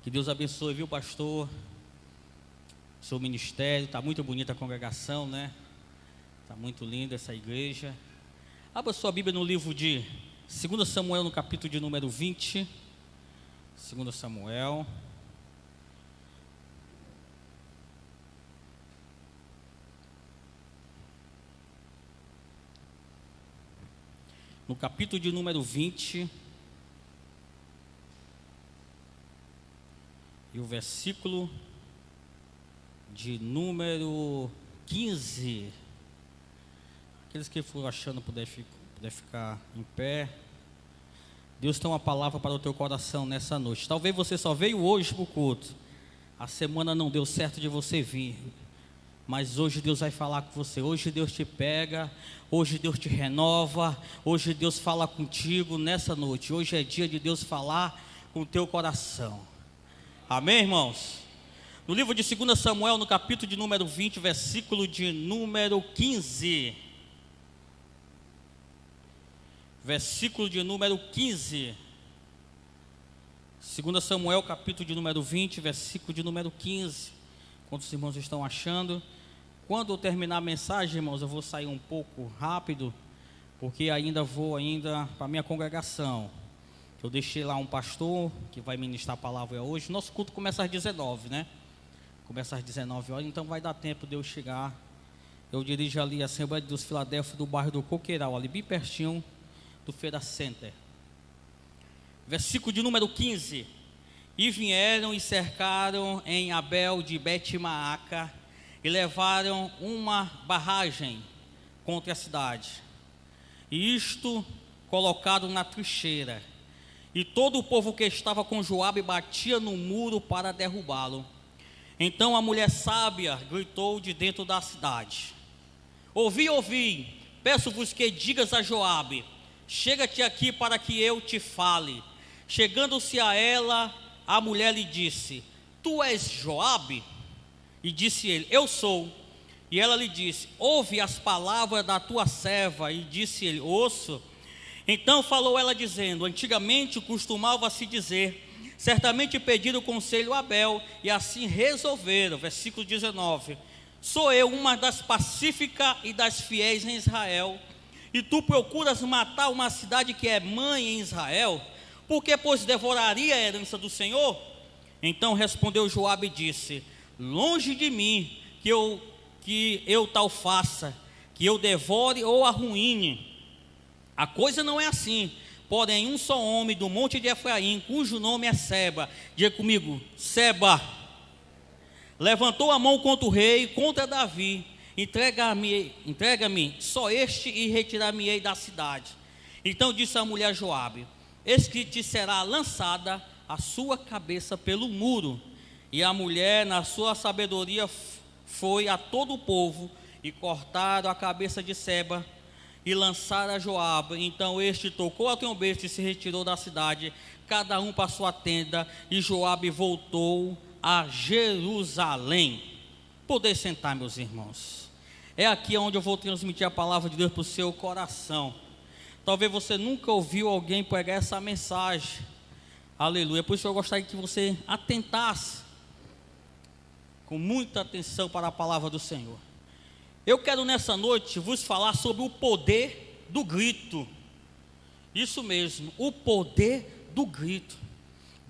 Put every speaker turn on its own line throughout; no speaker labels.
Que Deus abençoe, viu, pastor? Seu ministério, está muito bonita a congregação, né? Está muito linda essa igreja. Abra sua Bíblia no livro de 2 Samuel, no capítulo de número 20. 2 Samuel. No capítulo de número 20. E o versículo de número 15. Aqueles que foram achando poder ficar em pé. Deus tem uma palavra para o teu coração nessa noite. Talvez você só veio hoje para o culto. A semana não deu certo de você vir. Mas hoje Deus vai falar com você. Hoje Deus te pega. Hoje Deus te renova. Hoje Deus fala contigo nessa noite. Hoje é dia de Deus falar com o teu coração. Amém, irmãos? No livro de 2 Samuel, no capítulo de número 20, versículo de número 15. Versículo de número 15. 2 Samuel, capítulo de número 20, versículo de número 15. Quantos irmãos estão achando? Quando eu terminar a mensagem, irmãos, eu vou sair um pouco rápido, porque vou para a minha congregação. Eu deixei lá um pastor que vai ministrar a palavra hoje. Nosso culto começa às 19, né? Começa às 19 horas, então vai dar tempo de eu chegar. Eu dirijo ali a Assembleia de Deus Filadélfia do bairro do Coqueiral, ali bem pertinho do Feira Center. Versículo de número 15. E vieram e cercaram em Abel de Bet-Maaca e levaram uma barragem contra a cidade. E isto colocado na trincheira. E todo o povo que estava com Joabe batia no muro para derrubá-lo. Então a mulher sábia gritou de dentro da cidade: Ouvi, peço-vos que digas a Joabe: chega-te aqui para que eu te fale. Chegando-se a ela, a mulher lhe disse: Tu és Joabe? E disse ele: Eu sou. E ela lhe disse: Ouve as palavras da tua serva. E disse ele: Ouço. Então falou ela dizendo: Antigamente costumava-se dizer, certamente pediram conselho a Abel, e assim resolveram. Versículo 19: Sou eu uma das pacíficas e das fiéis em Israel, e tu procuras matar uma cidade que é mãe em Israel, porque pois devoraria a herança do Senhor? Então respondeu Joabe e disse: Longe de mim que eu tal faça, que eu devore ou arruíne. A coisa não é assim. Porém, um só homem do monte de Efraim, cujo nome é Seba, diga comigo, Seba, levantou a mão contra o rei, contra Davi. Entrega-me só este e retirar-me-ei da cidade. Então disse a mulher Joabe: Eis que te será lançada a sua cabeça pelo muro. E a mulher, na sua sabedoria, foi a todo o povo e cortaram a cabeça de Seba e lançaram a Joabe. Então este tocou a trombeta e se retirou da cidade, cada um para sua tenda, e Joabe voltou a Jerusalém. Poder sentar, meus irmãos. É aqui onde eu vou transmitir a palavra de Deus para o seu coração. Talvez você nunca ouviu alguém pregar essa mensagem. Aleluia. Por isso eu gostaria que você atentasse com muita atenção para a palavra do Senhor. Eu quero nessa noite vos falar sobre o poder do grito. Isso mesmo, o poder do grito.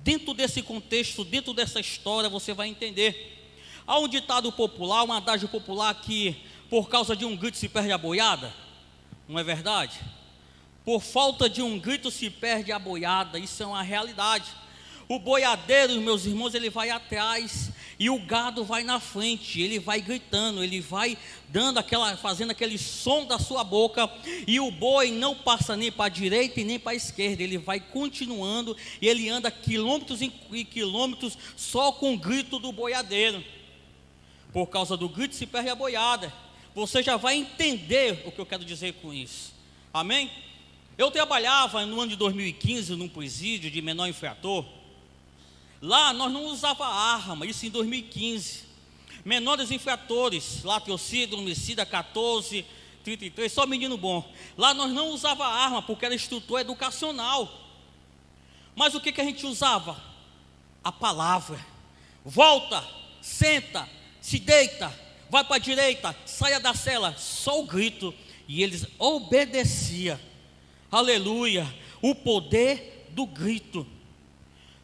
Dentro desse contexto, dentro dessa história, você vai entender. Há um ditado popular, um adágio popular que por causa de um grito se perde a boiada. Não é verdade? Por falta de um grito se perde a boiada. Isso é uma realidade. O boiadeiro, meus irmãos, ele vai atrás e o gado vai na frente. Ele vai gritando, ele vai fazendo aquele som da sua boca, e o boi não passa nem para a direita e nem para a esquerda. Ele vai continuando e ele anda quilômetros e quilômetros só com o grito do boiadeiro. Por causa do grito se perde a boiada. Você já vai entender o que eu quero dizer com isso. Amém? Eu trabalhava no ano de 2015 num presídio de menor infrator. Lá nós não usava arma, isso em 2015. Menores infratores, latrocínio, homicida 14, 33, só menino bom. Lá nós não usava arma porque era instrutor educacional. Mas o que a gente usava? a palavra. Volta, senta, se deita, vai para a direita, saia da cela, só o grito. E eles obedeciam. Aleluia, o poder do grito.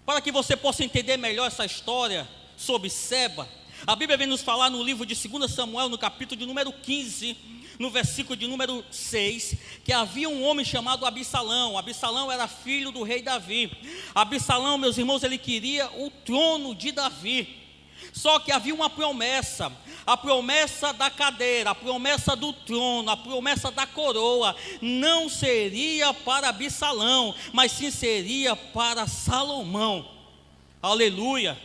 Para que você possa entender melhor essa história sobre Seba, a Bíblia vem nos falar no livro de 2 Samuel, no capítulo de número 15, no versículo de número 6, que havia um homem chamado Absalão. Absalão era filho do rei Davi. Absalão, meus irmãos, ele queria o trono de Davi. Só que havia uma promessa, a promessa da cadeira, a promessa do trono, a promessa da coroa, não seria para Absalão, mas sim seria para Salomão. Aleluia.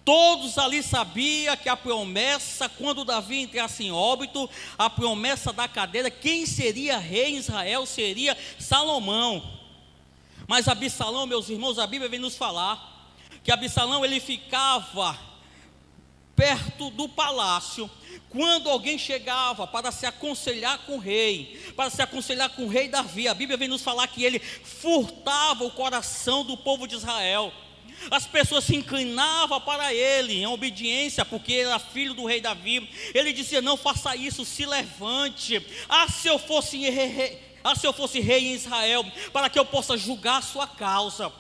Todos ali sabiam que a promessa, quando Davi entrasse em óbito, a promessa da cadeira, quem seria rei em Israel seria Salomão. Mas Absalão, meus irmãos, a Bíblia vem nos falar que Absalão ele ficava perto do palácio, quando alguém chegava para se aconselhar com o rei, para se aconselhar com o rei Davi. A Bíblia vem nos falar que ele furtava o coração do povo de Israel. As pessoas se inclinavam para ele em obediência, porque era filho do rei Davi. Ele dizia: não faça isso, se levante. Se eu fosse rei em Israel, para que eu possa julgar a sua causa.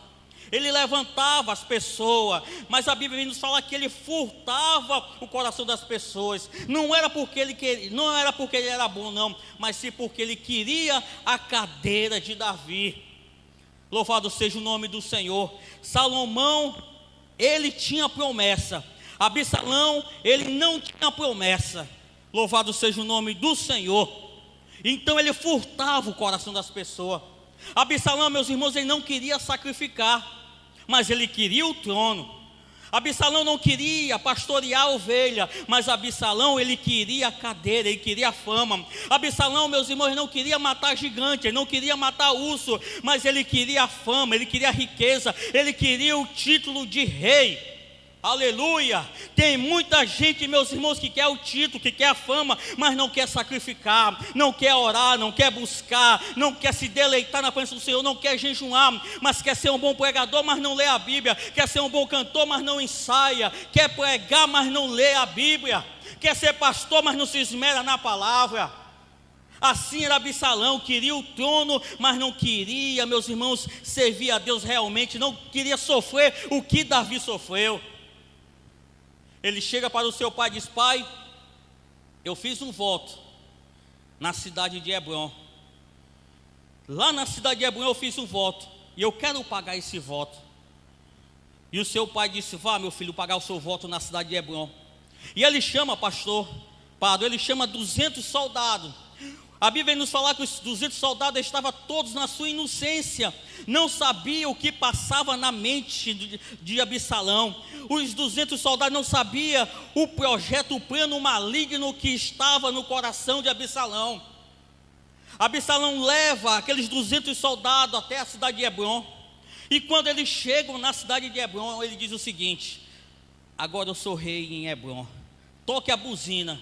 Ele levantava as pessoas, mas a Bíblia nos fala que ele furtava o coração das pessoas. Não era porque ele era bom, não, mas sim porque ele queria a cadeira de Davi. Louvado seja o nome do Senhor. Salomão, ele tinha promessa. Absalão, ele não tinha promessa. Louvado seja o nome do Senhor. Então ele furtava o coração das pessoas. Absalão, meus irmãos, ele não queria sacrificar, mas ele queria o trono. Absalão não queria pastorear a ovelha, mas Absalão ele queria a cadeira, ele queria a fama. Absalão, meus irmãos, não queria matar gigante, ele não queria matar urso, mas ele queria a fama, ele queria a riqueza, ele queria o título de rei. Aleluia. Tem muita gente, meus irmãos, que quer o título, que quer a fama, mas não quer sacrificar, não quer orar, não quer buscar, não quer se deleitar na presença do Senhor, não quer jejuar, mas quer ser um bom pregador, mas não lê a Bíblia, quer ser um bom cantor, mas não ensaia, quer pregar, mas não lê a Bíblia, quer ser pastor, mas não se esmera na palavra. Assim era Absalão, queria o trono, mas não queria, meus irmãos, servir a Deus realmente, não queria sofrer o que Davi sofreu. Ele chega para o seu pai e diz: pai, eu fiz um voto na cidade de Hebrom. Lá na cidade de Hebrom eu fiz um voto, e eu quero pagar esse voto. E o seu pai disse: vá, meu filho, pagar o seu voto na cidade de Hebrom. E ele chama, ele chama 200 soldados. A Bíblia nos fala que os 200 soldados estavam todos na sua inocência, não sabiam o que passava na mente de Absalão. Os 200 soldados não sabiam o projeto, o plano maligno que estava no coração de Absalão. Absalão leva aqueles 200 soldados até a cidade de Hebrom, e quando eles chegam na cidade de Hebrom, ele diz o seguinte: agora eu sou rei em Hebrom, toque a buzina.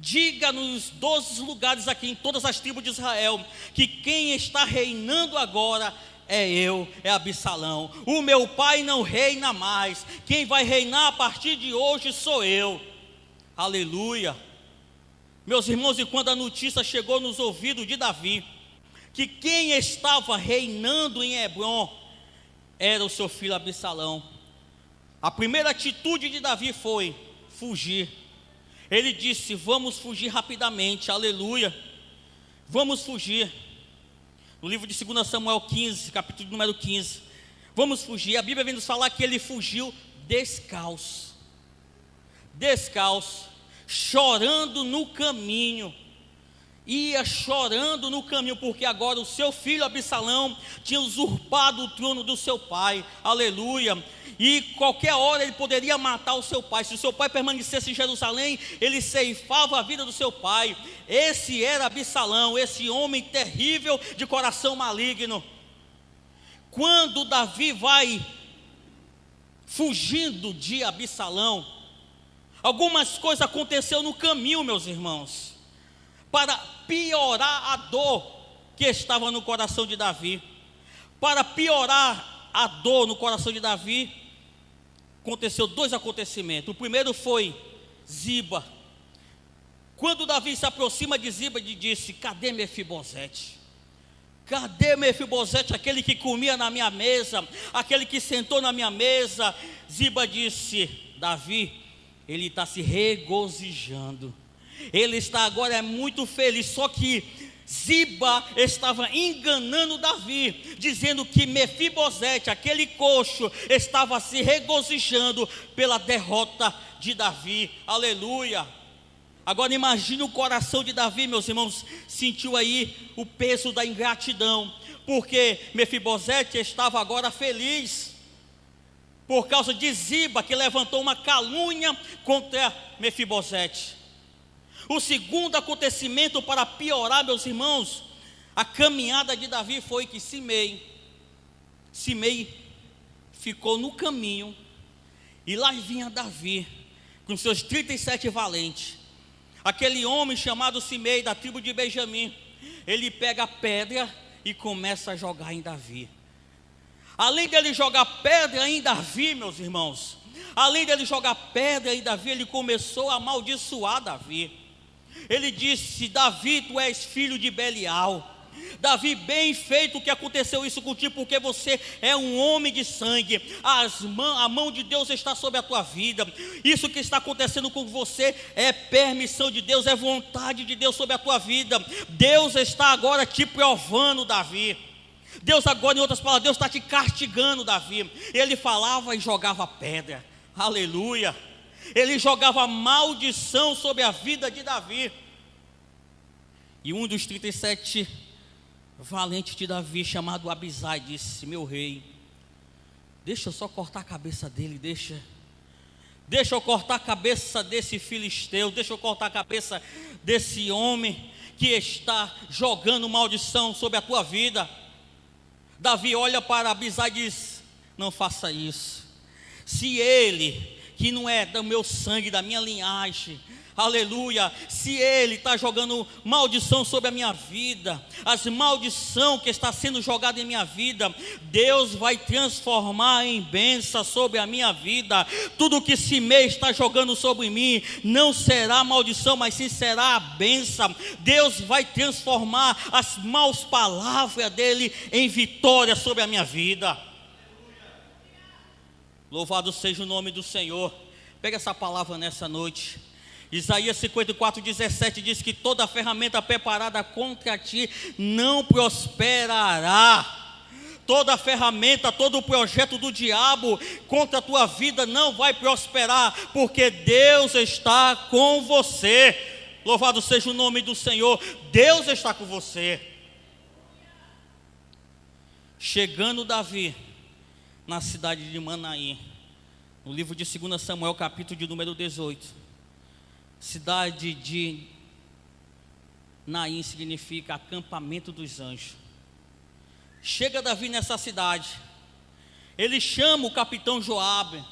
Diga nos 12 lugares aqui, em todas as tribos de Israel, que quem está reinando agora é eu, é Absalão. O meu pai não reina mais, quem vai reinar a partir de hoje sou eu. Aleluia. Meus irmãos, e quando a notícia chegou nos ouvidos de Davi, que quem estava reinando em Hebrom era o seu filho Absalão, a primeira atitude de Davi foi fugir. Ele disse: vamos fugir rapidamente, aleluia, vamos fugir. No livro de 2 Samuel 15, capítulo número 15, vamos fugir. A Bíblia vem nos falar que ele fugiu descalço, chorando no caminho. Ia chorando no caminho, porque agora o seu filho Absalão tinha usurpado o trono do seu pai, aleluia. E qualquer hora ele poderia matar o seu pai. Se o seu pai permanecesse em Jerusalém, ele ceifava a vida do seu pai. Esse era Absalão, esse homem terrível de coração maligno. Quando Davi vai fugindo de Absalão, algumas coisas aconteceram no caminho, meus irmãos, para piorar a dor que estava no coração de Davi. Para piorar a dor no coração de Davi, aconteceu dois acontecimentos. O primeiro foi Ziba. Quando Davi se aproxima de Ziba e disse: cadê Mefibosete? Cadê Mefibosete, aquele que comia na minha mesa, aquele que sentou na minha mesa? Ziba disse: Davi, ele está se regozijando, ele está agora muito feliz. Só que Ziba estava enganando Davi, dizendo que Mefibosete, aquele coxo, estava se regozijando pela derrota de Davi. Aleluia. Agora imagine o coração de Davi, meus irmãos. Sentiu aí o peso da ingratidão, porque Mefibosete estava agora feliz por causa de Ziba, que levantou uma calúnia contra Mefibosete. O segundo acontecimento, para piorar, meus irmãos, a caminhada de Davi, foi que Simei ficou no caminho, e lá vinha Davi com seus 37 valentes. Aquele homem chamado Simei, da tribo de Benjamim, ele pega a pedra e começa a jogar em Davi. Além dele jogar pedra em Davi, meus irmãos, além dele jogar pedra em Davi, ele começou a amaldiçoar Davi. Ele disse: Davi, tu és filho de Belial. Davi, bem feito que aconteceu isso contigo, porque você é um homem de sangue. A mão de Deus está sobre a tua vida. Isso que está acontecendo com você é permissão de Deus, é vontade de Deus sobre a tua vida. Deus está agora te provando, Davi. Deus agora, em outras palavras, Deus está te castigando, Davi. Ele falava e jogava pedra. Aleluia. Ele jogava maldição sobre a vida de Davi. E um dos 37 valentes de Davi, chamado Abisai, disse: meu rei, deixa eu só cortar a cabeça dele, deixa eu cortar a cabeça desse filisteu, deixa eu cortar a cabeça desse homem que está jogando maldição sobre a tua vida. Davi olha para Abisai e diz: não faça isso. Se ele, que não é do meu sangue, da minha linhagem, aleluia, se ele está jogando maldição sobre a minha vida, as maldição que está sendo jogada em minha vida, Deus vai transformar em bênção sobre a minha vida. Tudo que Simei está jogando sobre mim não será maldição, mas sim será a bênção. Deus vai transformar as maus palavras dele em vitória sobre a minha vida. Louvado seja o nome do Senhor. Pega essa palavra nessa noite. Isaías 54:17 diz que toda ferramenta preparada contra ti não prosperará. Toda ferramenta, todo o projeto do diabo contra a tua vida não vai prosperar, porque Deus está com você. Louvado seja o nome do Senhor. Deus está com você. Chegando Davi na cidade de Manaim, no livro de 2 Samuel, capítulo de número 18. Cidade de Naim significa acampamento dos anjos. Chega Davi nessa cidade, ele chama o capitão Joabe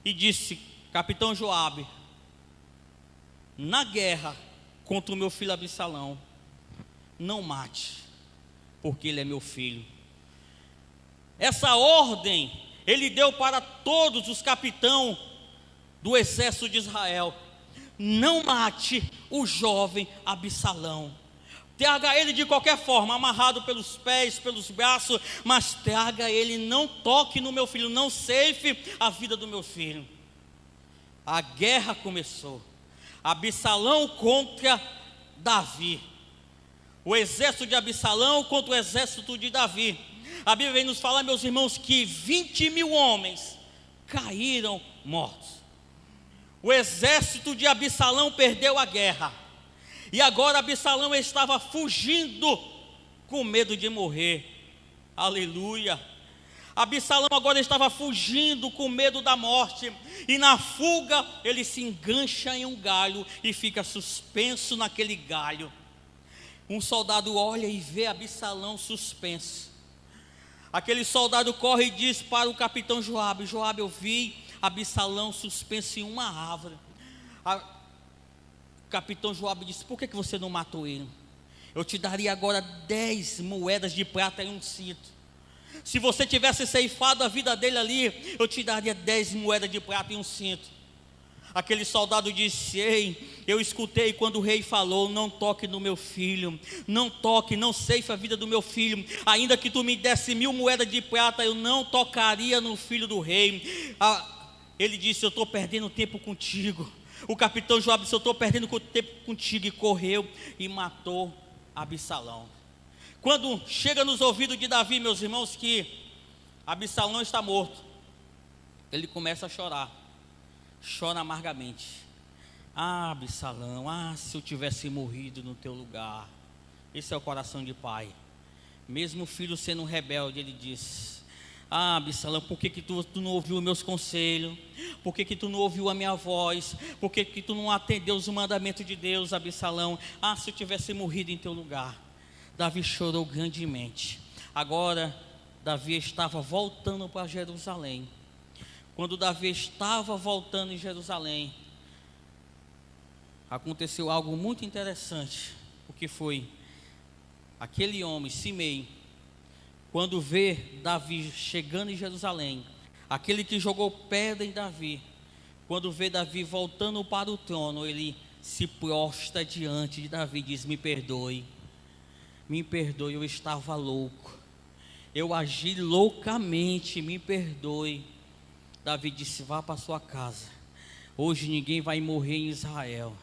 e disse: capitão Joabe, na guerra contra o meu filho Absalão, não mate, porque ele é meu filho. Essa ordem ele deu para todos os capitães do exército de Israel: não mate o jovem Absalão. Traga ele de qualquer forma, amarrado pelos pés, pelos braços, mas traga ele, não toque no meu filho, não ceife a vida do meu filho. A guerra começou. Absalão contra Davi. O exército de Absalão contra o exército de Davi. A Bíblia vem nos falar, meus irmãos, que 20.000 homens caíram mortos. O exército de Absalão perdeu a guerra, e agora Absalão estava fugindo com medo de morrer. Aleluia. Absalão agora estava fugindo com medo da morte, e na fuga ele se engancha em um galho e fica suspenso naquele galho. Um soldado olha e vê Absalão suspenso. Aquele soldado corre e diz para o capitão Joabe: Joabe, eu vi Absalão suspenso em uma árvore. O capitão Joabe disse: por que você não matou ele? Eu te daria agora 10 moedas de prata e um cinto. Se você tivesse ceifado a vida dele ali, eu te daria 10 moedas de prata e um cinto. Aquele soldado disse: ei, eu escutei quando o rei falou: não toque no meu filho, não toque, não ceife a vida do meu filho. Ainda que tu me desse 1000 moedas de prata, eu não tocaria no filho do rei. Ele disse: eu estou perdendo tempo contigo. O capitão Joabe disse: eu estou perdendo tempo contigo. E correu e matou Absalão. Quando chega nos ouvidos de Davi, meus irmãos, que Absalão está morto, ele começa a chorar. Chora amargamente. Ah, Absalão, se eu tivesse morrido no teu lugar. Esse é o coração de pai. Mesmo o filho sendo rebelde, ele diz: ah, Absalão, por que tu não ouviu os meus conselhos? Por que tu não ouviu a minha voz? Por que tu não atendeu os mandamentos de Deus, Absalão? Se eu tivesse morrido em teu lugar. Davi chorou grandemente. Agora, Davi estava voltando para Jerusalém. Quando Davi estava voltando em Jerusalém, aconteceu algo muito interessante. O que foi? Aquele homem, Simei, quando vê Davi chegando em Jerusalém, aquele que jogou pedra em Davi, quando vê Davi voltando para o trono, ele se prostra diante de Davi e diz: me perdoe, eu estava louco, eu agi loucamente, me perdoe. Davi disse: vá para sua casa, hoje ninguém vai morrer em Israel.